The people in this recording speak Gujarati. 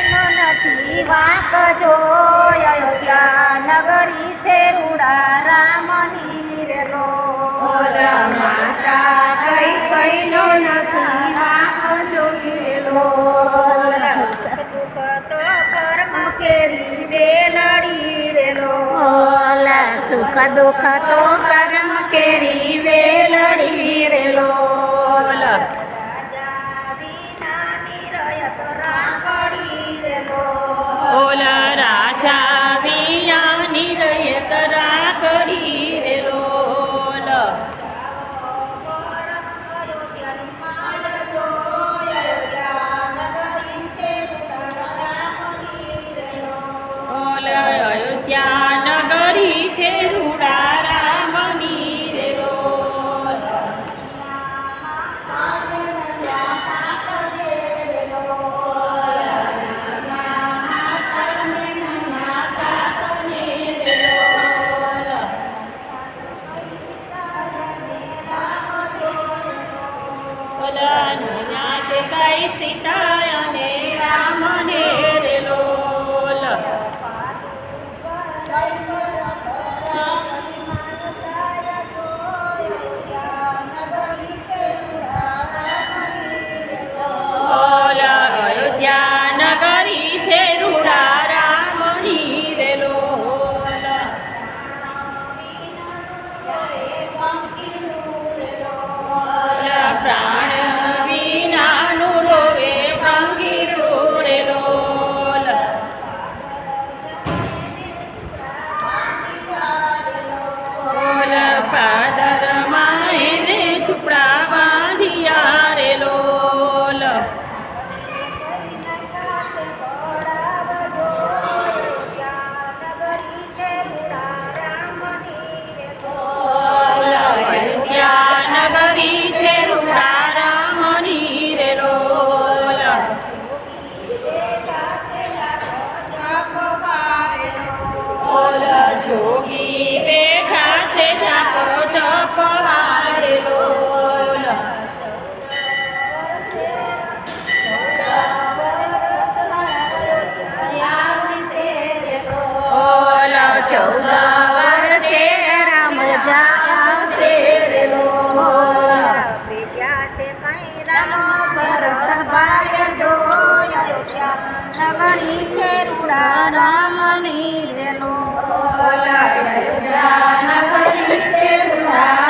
કઈનો નથી વાંક જો અયોધ્યા નગરી છે રૂડા રામની રે લોલ માતા કઈનો નથી વાંક જો લોલ દુઃખ તો કર્મ કેરી વેલડી રે લોલ સુખ દુઃખ તો કર્મ કેરી વેલડી રે લોલ રાજા વિના નિરયત રાખડી રે લોલ ઓલ રાજા વિના નિરયત રાખડી રે લોલ અયોધ્યાની માય જો અયોધ્યા નગરી છે રામની રે લોલ ઓલ અયોધ્યા નગરી છે રૂડા રામની રે લોલ સીતા અને રામને રે લોલ ઓલ અયોધ્યા નગરી છે રૂડા રામની રે લોલ પ્રાણ વિનાનું રોવે ભંગીરું રે લોલ ઓલ પાદર માયને છુપડા બાંધિયા રે લોલ અયોધ્યા નગરી છે રૂડા રામની રે લોલ ઓલ જોગી બેઠા છે જાકો જપવારે લોલ ઓલ 14 વર્ષે રામ જાવશે રે લોલ વિદ્યા છે કઈ રામ ભરત ભાઈ જો અયોધ્યા નગરી છે રૂડા રામની રે લોલ અયોધ્યા નગરી છે રૂડા